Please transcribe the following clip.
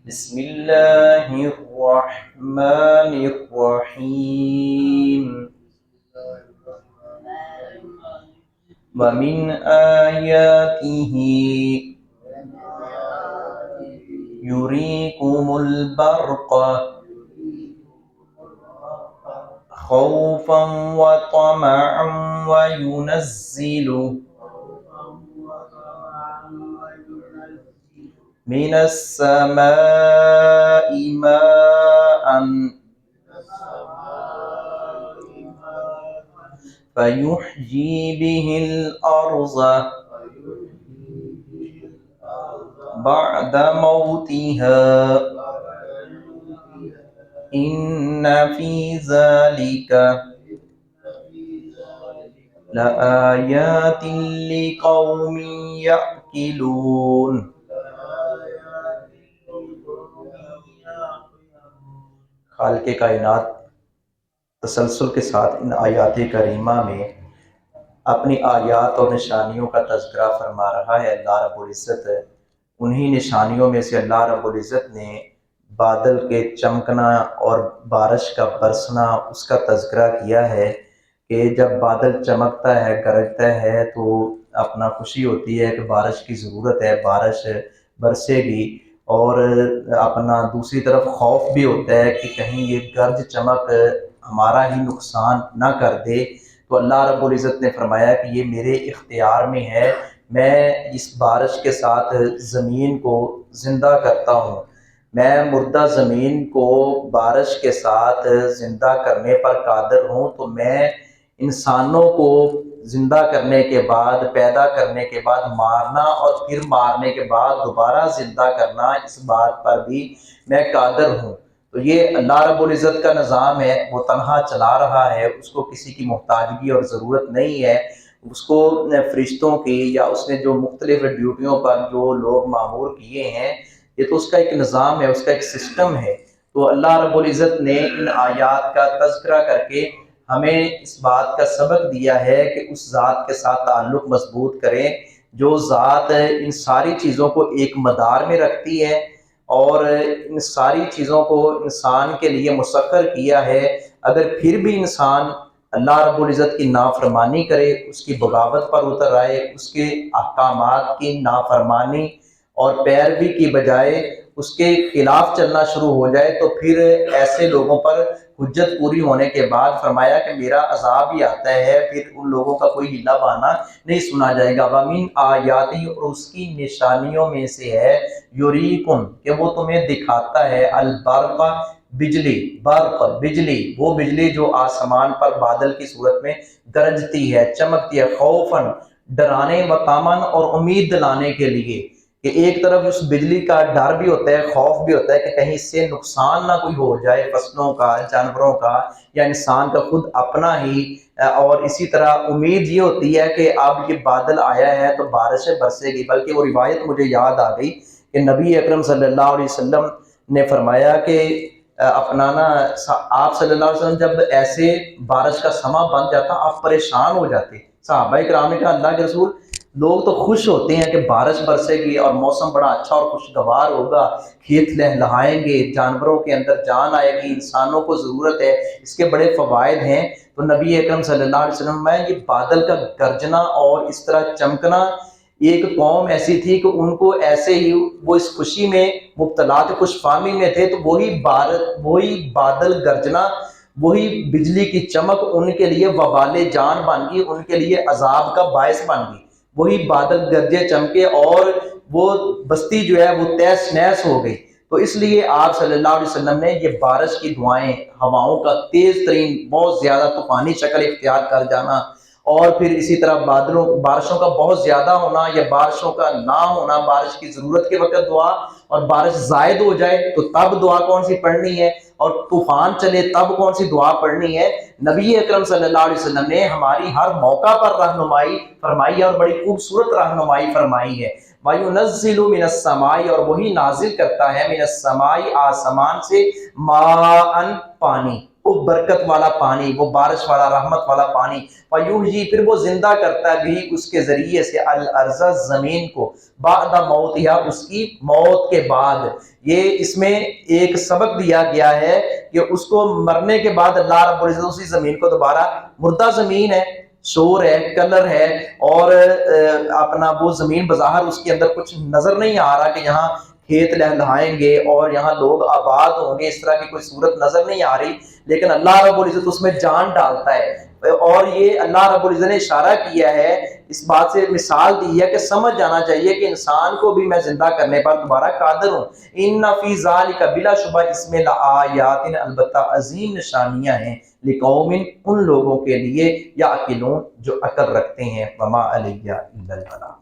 بسم اللہ الرحمن الرحیم ومن آیاتہ یریکم البرق خوفا وطمعا وینزل من السماء ماء فيحيي به الأرض بعد موتها إن في ذلك لآيات لقوم يعقلون۔ خالق کائنات تسلسل کے ساتھ ان آیات کریمہ میں اپنی آیات اور نشانیوں کا تذکرہ فرما رہا ہے اللہ رب العزت۔ انہی نشانیوں میں سے اللہ رب العزت نے بادل کے چمکنا اور بارش کا برسنا اس کا تذکرہ کیا ہے کہ جب بادل چمکتا ہے گرجتا ہے تو اپنا خوشی ہوتی ہے کہ بارش کی ضرورت ہے، بارش برسے گی، اور اپنا دوسری طرف خوف بھی ہوتا ہے کہ کہیں یہ گرج چمک ہمارا ہی نقصان نہ کر دے۔ تو اللہ رب العزت نے فرمایا کہ یہ میرے اختیار میں ہے، میں اس بارش کے ساتھ زمین کو زندہ کرتا ہوں، میں مردہ زمین کو بارش کے ساتھ زندہ کرنے پر قادر ہوں۔ تو میں انسانوں کو زندہ کرنے کے بعد، پیدا کرنے کے بعد مارنا اور پھر مارنے کے بعد دوبارہ زندہ کرنا، اس بات پر بھی میں قادر ہوں۔ تو یہ اللہ رب العزت کا نظام ہے، وہ تنہا چلا رہا ہے، اس کو کسی کی محتاجگی اور ضرورت نہیں ہے، اس کو فرشتوں کی یا اس نے جو مختلف ڈیوٹیوں پر جو لوگ مامور کیے ہیں، یہ تو اس کا ایک نظام ہے، اس کا ایک سسٹم ہے۔ تو اللہ رب العزت نے ان آیات کا تذکرہ کر کے ہمیں اس بات کا سبق دیا ہے کہ اس ذات کے ساتھ تعلق مضبوط کریں جو ذات ان ساری چیزوں کو ایک مدار میں رکھتی ہے اور ان ساری چیزوں کو انسان کے لیے مسخر کیا ہے۔ اگر پھر بھی انسان اللہ رب العزت کی نافرمانی کرے، اس کی بغاوت پر اتر آئے، اس کے احکامات کی نافرمانی اور پیروی کی بجائے اس کے خلاف چلنا شروع ہو جائے، تو پھر ایسے لوگوں پر حجت پوری ہونے کے بعد فرمایا کہ میرا عذاب ہی آتا ہے، پھر ان لوگوں کا کوئی ہلا بہانا نہیں سنا جائے گا۔ وَمِنْ آیاتی، اور اس کی نشانیوں میں سے ہے یریکم، کہ وہ تمہیں دکھاتا ہے البرق، بجلی، برق بجلی، وہ بجلی جو آسمان پر بادل کی صورت میں گرجتی ہے، چمکتی ہے، خوفاً ڈرانے، وطمعاً اور امید دلانے کے لیے، کہ ایک طرف اس بجلی کا ڈر بھی ہوتا ہے، خوف بھی ہوتا ہے کہ کہیں اس سے نقصان نہ کوئی ہو جائے، فصلوں کا، جانوروں کا یا انسان کا خود اپنا ہی، اور اسی طرح امید یہ ہوتی ہے کہ اب یہ بادل آیا ہے تو بارشیں برسے گی۔ بلکہ وہ روایت مجھے یاد آ گئی کہ نبی اکرم صلی اللہ علیہ وسلم نے فرمایا کہ اپنانا، آپ صلی اللہ علیہ وسلم جب ایسے بارش کا سماں بن جاتا آپ پریشان ہو جاتے۔ صحابہ کرام نے کہا اللہ کے رسول، لوگ تو خوش ہوتے ہیں کہ بارش برسے گی اور موسم بڑا اچھا اور خوشگوار ہوگا، کھیت لہلہائیں گے، جانوروں کے اندر جان آئے گی، انسانوں کو ضرورت ہے، اس کے بڑے فوائد ہیں۔ تو نبی اکرم صلی اللہ علیہ وسلم میں یہ بادل کا گرجنا اور اس طرح چمکنا، ایک قوم ایسی تھی کہ ان کو ایسے ہی وہ اس خوشی میں مبتلا تھے، خوش فہمی میں تھے، تو وہی بادل گرجنا، وہی بجلی کی چمک ان کے لیے وبال جان بن گئی، ان کے لیے عذاب کا باعث بن گئی۔ وہی بادل گرجے چمکے اور وہ بستی جو ہے وہ تہس نہس ہو گئی۔ تو اس لیے آپ صلی اللہ علیہ وسلم نے یہ بارش کی دعائیں، ہواؤں کا تیز ترین بہت زیادہ طوفانی شکل اختیار کر جانا، اور پھر اسی طرح بارشوں کا بہت زیادہ ہونا یا بارشوں کا نہ ہونا، بارش کی ضرورت کے وقت دعا، اور بارش زائد ہو جائے تو تب دعا کون سی پڑھنی ہے، اور طوفان چلے تب کون سی دعا پڑھنی ہے۔ نبی اکرم صلی اللہ علیہ وسلم نے ہماری ہر موقع پر رہنمائی فرمائی ہے اور بڑی خوبصورت رہنمائی فرمائی ہے۔ وَيُنَزِّلُ مِنَ السَّمَاءِ، اور وہی نازل کرتا ہے، من السماء آسمان سے، ماءً پانی، وہ برکت والا پانی، وہ بارش والا رحمت والا پانی، فیحیی پھر وہ زندہ کرتا ہے بھی اس کے ذریعے سے الارض زمین کو، بعد موتھا اس کی موت کے بعد۔ یہ اس میں ایک سبق دیا گیا ہے کہ اس کو مرنے کے بعد اللہ رب العزت اسی زمین کو دوبارہ، مردہ زمین ہے، شور ہے، کلر ہے، اور اپنا وہ زمین بظاہر اس کے اندر کچھ نظر نہیں آ رہا کہ یہاں کھیت لہلہائیں گے اور یہاں لوگ آباد ہوں گے، اس طرح کی کوئی صورت نظر نہیں آ رہی، لیکن اللہ رب العزت اس میں جان ڈالتا ہے۔ اور یہ اللہ رب العزت نے اشارہ کیا ہے، اس بات سے مثال دی ہے کہ سمجھ جانا چاہیے کہ انسان کو بھی میں زندہ کرنے پر دوبارہ قادر ہوں۔ ان فی ذالک بلا شبہ اس میں لآیات، البتہ عظیم نشانیاں ہیں، لقوم ان لوگوں کے لیے یعقلون جو عقل رکھتے ہیں، وما علیہ الا البلاغ۔